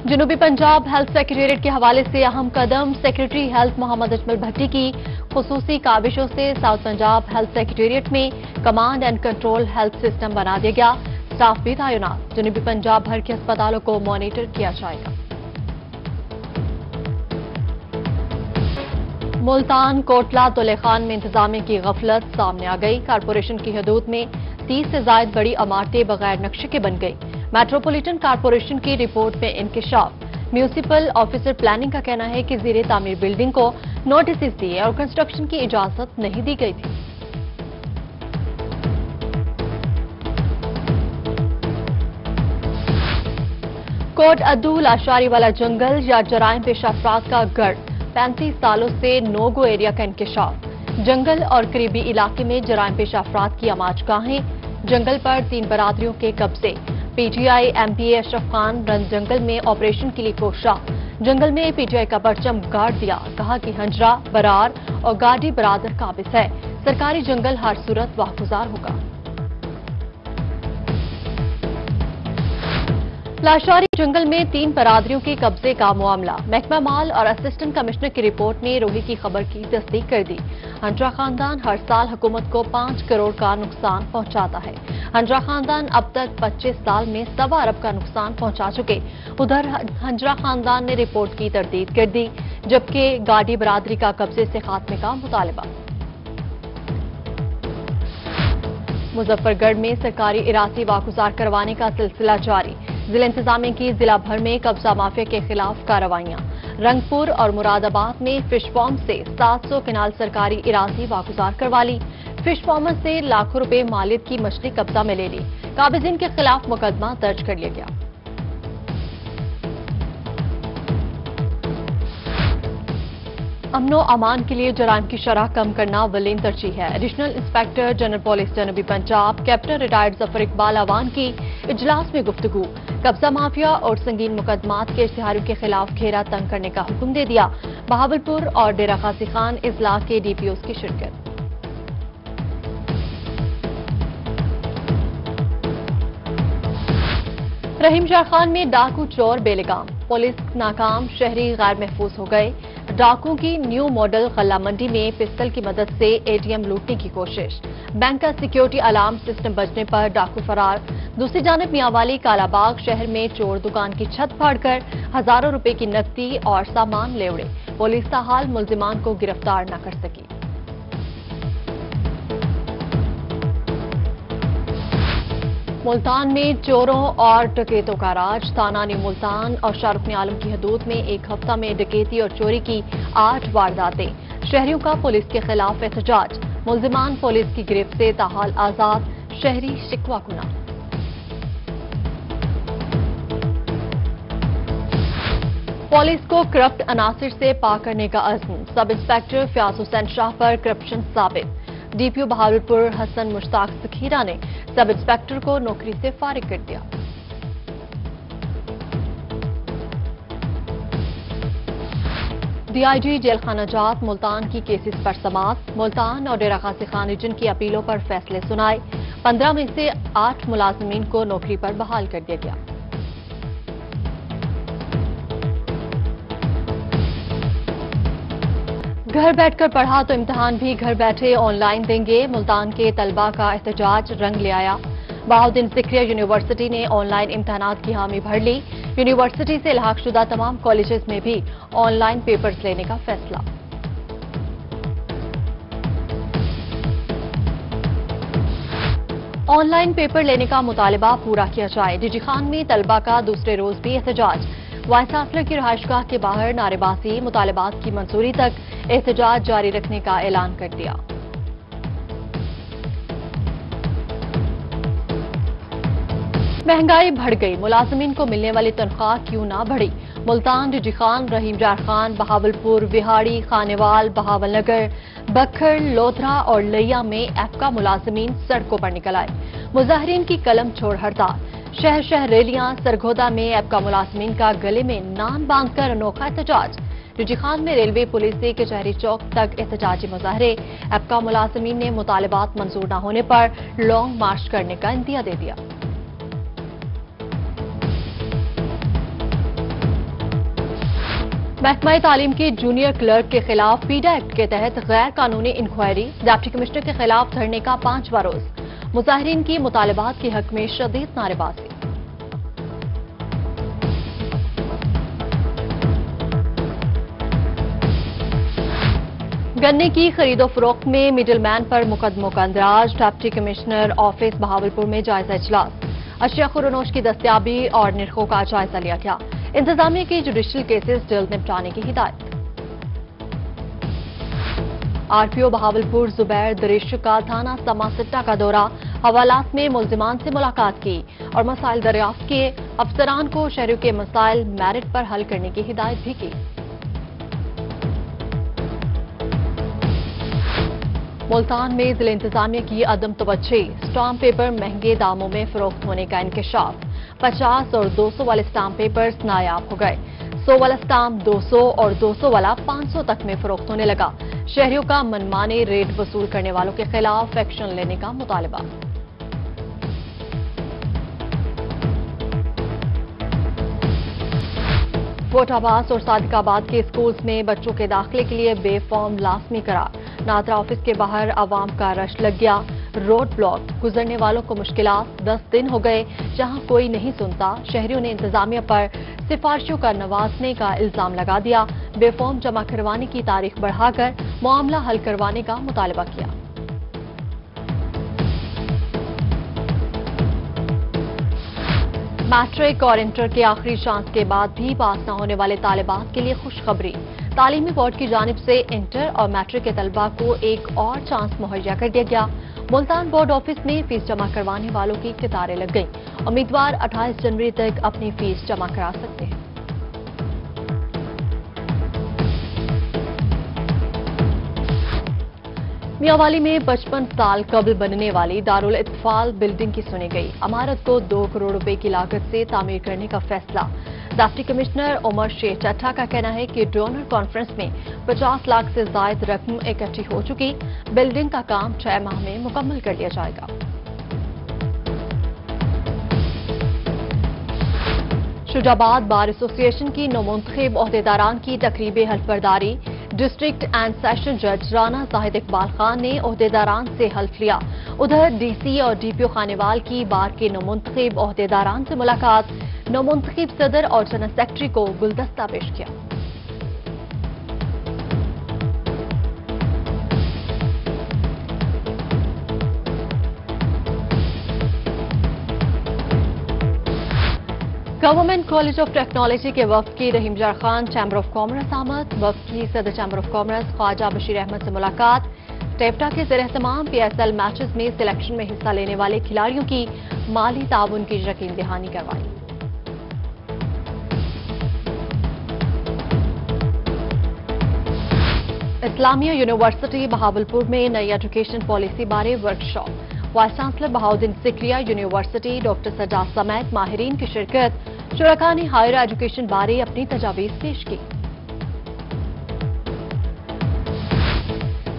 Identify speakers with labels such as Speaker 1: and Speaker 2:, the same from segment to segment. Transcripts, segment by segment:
Speaker 1: जनूबी Punjab health secretariat के हवाले से अहम कदम। सेक्रेटरी हेल्थ मोहम्मद अजमल भट्टी की खुसूसी काबिशों से साउथ पंजाब हेल्थ सेक्रेटेरिएट में command and control health system बना दिया गया। स्टाफ भी तैनात। जनूबी पंजाब भर के अस्पतालों को मॉनिटर किया जाएगा। मुल्तान कोटला तुलेखान में इंतजामिया की गफलत सामने आ गई। कारपोरेशन की हदूद में 30 से ज्यादा बड़ी इमारतें बगैर नक्शे के बन गई। मेट्रोपॉलिटन कारपोरेशन की रिपोर्ट में इंकिशाफ। म्यूनिसिपल ऑफिसर प्लानिंग का कहना है कि ज़ेरे तामीर बिल्डिंग को नोटिस दिए और कंस्ट्रक्शन की इजाजत नहीं दी गई थी। कोट अद्दू लाशारी वाला जंगल या जराइम पेशा अफराद का गढ़। 35 सालों से नो गो एरिया का इंकिशाफ। जंगल और करीबी इलाके में जराइम पेशा अफराद की आमाजगाहें। जंगल पर 3 बरादरियों के कब्जे। पीटीआई एमपीए अशरफ खान रन जंगल में ऑपरेशन के लिए कोशा। जंगल में पीटीआई का परचम गाड़ दिया। कहा कि हंजरा, बरार और गाड़ी बरादर काबिज है। सरकारी जंगल हर सूरत वाहगुजार होगा। लाशारी जंगल में 3 बरादरियों के कब्जे का मामला। महकमा माल और असिस्टेंट कमिश्नर की रिपोर्ट ने रोही की खबर की तस्दीक कर दी। हंजरा खानदान हर साल हुकूमत को 5 करोड़ का नुकसान पहुंचाता है। हंजरा खानदान अब तक 25 साल में 1.25 अरब का नुकसान पहुंचा चुके। उधर हंजरा खानदान ने रिपोर्ट की तरदीद कर दी, जबकि गाड़ी बरादरी का कब्जे से खात्मे का मुतालबा। मुजफ्फरगढ़ में सरकारी इरासी वागुजार करवाने का सिलसिला जारी। जिला इंतजामिया की जिला भर में कब्जा माफिया के खिलाफ कार्रवाइयां। रंगपुर और मुरादाबाद में फिश फार्म से 700 किनाल सरकारी इरासी वागुजार करवा ली। फिश फार्मर से लाखों रुपए मालिक की मछली कब्जा में ले ली। काबिजीन के खिलाफ मुकदमा दर्ज कर लिया गया। अमनो अमान के लिए जराइम की शरह कम करना अव्वलीन तरजीह है। एडिशनल इंस्पेक्टर जनरल पुलिस जनूबी पंजाब कैप्टन रिटायर्ड जफर इकबाल अवान की इजलास में गुफ्तगू। कब्जा माफिया और संगीन मुकदमात के इश्तिहारियों के खिलाफ घेरा तंग करने का हुक्म दे दिया। बहावलपुर और डेरा गाजी खान इजलास के डीपीओ की शिरकत। रहीम शाह खान में डाकू चोर बेलगाम। पुलिस नाकाम, शहरी गैर महफूज हो गए। डाकुओं की न्यू मॉडल गल्ला मंडी में पिस्टल की मदद से एटीएम लूटने की कोशिश। बैंक का सिक्योरिटी अलार्म सिस्टम बजने पर डाकू फरार। दूसरी जानिब मियांवाली कालाबाग शहर में चोर दुकान की छत फाड़कर हजारों रुपए की नकदी और सामान ले उड़े। पुलिस ताहाल मुल्जिमान को गिरफ्तार न कर सकी। मुल्तान में चोरों और डकैतों का राज। थाना न्यू मुल्तान और शाहरुख आलम की हदूद में एक हफ्ता में डकैती और चोरी की 8 वारदातें। शहरियों का पुलिस के खिलाफ एहतजाज। मुल्जिमान पुलिस की गिरफ्त से ताहाल आजाद। शहरी शिकवा कुना। पुलिस को करप्ट अनासिर से पाक करने का अज़्म। सब इंस्पेक्टर फयाज हुसैन शाह पर करप्शन साबित। डीपीओ बहावलपुर हसन मुश्ताक सखीरा ने सब इंस्पेक्टर को नौकरी से फारिग कर दिया। डीआईजी जेलखाना जात मुल्तान की केसेस पर समाअत। मुल्तान और डेरा गाजी खान रीजन की अपीलों पर फैसले सुनाए। 15 में से 8 मुलाजमीन को नौकरी पर बहाल कर दिया गया। घर बैठकर पढ़ा तो इम्तिहान भी घर बैठे ऑनलाइन देंगे। मुल्तान के तलबा का एहतजाज रंग ले आया। बहाउद्दीन ज़िक्रिया यूनिवर्सिटी ने ऑनलाइन इम्तिहानात की हामी भर ली। यूनिवर्सिटी से इल्हाकशुदा तमाम कॉलेजेस में भी ऑनलाइन पेपर्स लेने का फैसला। ऑनलाइन पेपर लेने का मुतालबा पूरा किया जाए। डीजी खान में तलबा का दूसरे रोज भी एहतजाज। वाइस चांसलर की रहायशगाह के बाहर नारेबाजी। मुतालबात की मंजूरी तक एहतजाज जारी रखने का ऐलान कर दिया। महंगाई बढ़ गई। मुलाजमीन को मिलने वाली तनख्वाह क्यों ना बढ़ी। मुल्तान, डीजी खान, रहीम जार खान, बहावलपुर, विहाड़ी, खानेवाल, बहावलनगर, बखर, लोधरा और लैया में एफका मुलाजमीन सड़कों पर निकल आए। मुजाहिरीन की कलम छोड़ हड़ताल। शहर शहर रैलियां। सरगोदा में एफका मुलाजमीन का गले में नान बांधकर अनोखा एहतजाज। डीजी खान में रेलवे पुलिस से कचहरी चौक तक एहतजाजी मुजाहरे। एफका मुलाजमीन ने मुतालबात मंजूर न होने पर लॉन्ग मार्च करने का इंदिया दे दिया। महकमा तालीम के जूनियर क्लर्क के खिलाफ पीडा एक्ट के तहत गैर कानूनी इंक्वायरी, डिप्टी कमिश्नर के खिलाफ धरने का 5वां रोज। मुजाहिरीन की मुतालबात के हक में शदीद नारेबाजी। गन्ने की खरीदो फरोख्त में मिडिल मैन पर मुकदमों का अंदराज, डिप्टी कमिश्नर ऑफिस बहावलपुर में जायजा इजलास। अशिया खुरनोश की दस्तयाबी और निर्खों का जायजा लिया गया। इंतजामिया की जुडिशल केसेस जल्द निपटाने की हिदायत। आरपीओ बहावलपुर जुबैर दरिश का थाना समासिट्टा का दौरा, हवालात में मुल्जिमान से मुलाकात की और मसाइल दरियाफ्त किए। अफसरान को शहरियों के मसाइल मेरिट पर हल करने की हिदायत भी की। मुल्तान में जिला इंतजामिया की अदम तवज्जो, स्टाम्प पेपर महंगे दामों में फरोख्त होने का इंकशाफ। 50 और 200 वाले स्टाम्प पेपर्स नायाब हो गए। 100 वाला स्टाम्प 200 और 200 वाला 500 तक में फरोख्त होने लगा। शहरियों का मनमाने रेट वसूल करने वालों के खिलाफ एक्शन लेने का मुतालबा। कोटाबास और सादिकाबाद के स्कूल्स में बच्चों के दाखिले के लिए बे फॉर्म लाजमी करार। नादरा ऑफिस के बाहर आवाम का रश लग गया। रोड ब्लॉक, गुजरने वालों को मुश्किलात। 10 दिन हो गए जहां कोई नहीं सुनता। शहरियों ने इंतजामिया पर सिफारिशों का नवाजने का इल्जाम लगा दिया। बेफॉर्म जमा करवाने की तारीख बढ़ाकर मामला हल करवाने का मुतालबा किया। मैट्रिक और इंटर के आखिरी चांस के बाद भी पास न होने वाले तालिबात के लिए खुशखबरी। तालीमी बोर्ड की जानिब से इंटर और मैट्रिक के तलबा को एक और चांस मुहैया कर दिया गया। मुल्तान बोर्ड ऑफिस में फीस जमा करवाने वालों की कतारें लग गईं। उम्मीदवार 28 जनवरी तक अपनी फीस जमा करा सकते हैं। मियांवाली में 55 साल कबल बनने वाली दारुल इत्फाल बिल्डिंग की सुनी गई। इमारत को 2 करोड़ रुपए की लागत से तामीर करने का फैसला। डिप्टी कमिश्नर उमर शेख चट्टा का कहना है कि डोनर कॉन्फ्रेंस में 50 लाख से ज्यादा रकम इकट्ठी हो चुकी। बिल्डिंग का काम 6 माह में मुकम्मल कर लिया जाएगा। शुजाबाद बार एसोसिएशन की नौमुंतखब ओहदेदारान की तकरीब हल्फबरदारी। डिस्ट्रिक्ट एंड सेशन जज राना जाहिद इकबाल खान ने ओहदेदारान से हल्फ लिया। उधर डीसी और डीपीओ खानेवाल की बार के नौमुंतखब ओहदेदारान से मुलाकात। नौमुंतखब सदर और जनरल सेक्रेटरी को गुलदस्ता पेश किया। गवर्नमेंट कॉलेज ऑफ टेक्नोलॉजी के वफ्द की Rahim Yar Khan chamber of commerce आमद। वफ्द की सदर chamber of commerce Khwaja Bashir Ahmad से मुलाकात। टेप्टा के ज़ेर एहतमाम PSL मैचेस में सिलेक्शन में हिस्सा लेने वाले खिलाड़ियों की माली ताउन की यकीन दहानी करवाई। इस्लामिया यूनिवर्सिटी बहावलपुर में नई एजुकेशन पॉलिसी बारे workshop. Vice chancellor Bahauddin Zakariya university doctor Sajjad समेत माहिरीन की शिरकत। शुरका ने हायर एजुकेशन बारे अपनी तजावीज पेश की।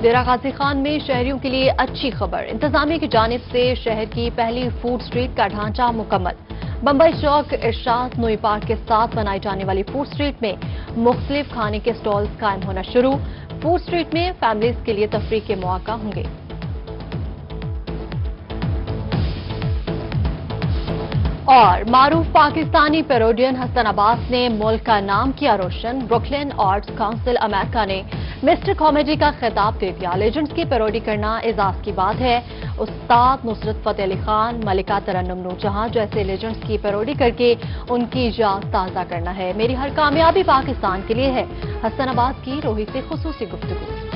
Speaker 1: डेरा गाजी खान में शहरियों के लिए अच्छी खबर। इंतजामिया की जानिब से शहर की पहली फूड स्ट्रीट का ढांचा मुकम्मल। बम्बई चौक इरशाद नोई पार्क के साथ बनाई जाने वाली फूड स्ट्रीट में मुख्तलिफ खाने के स्टॉल्स कायम होना शुरू। फूड स्ट्रीट में फैमिलीज के लिए तफरीह के मौका होंगे। और मारूफ पाकिस्तानी पैरोडियन हसन अब्बास ने मुल्क का नाम किया रोशन। ब्रुकलिन आर्ट्स काउंसिल अमेरिका ने मिस्टर कॉमेडी का खिताब दे दिया। लेजेंड्स की पैरोडी करना एजाज की बात है। उस्ताद नुसरत फतेह अली खान, मलिका तरन्नुम नूरजहां जैसे लेजेंड्स की पैरोडी करके उनकी याद ताज़ा करना है। मेरी हर कामयाबी पाकिस्तान के लिए है। हसन अब्बास की रोही से खुसूसी गुफ्तगू।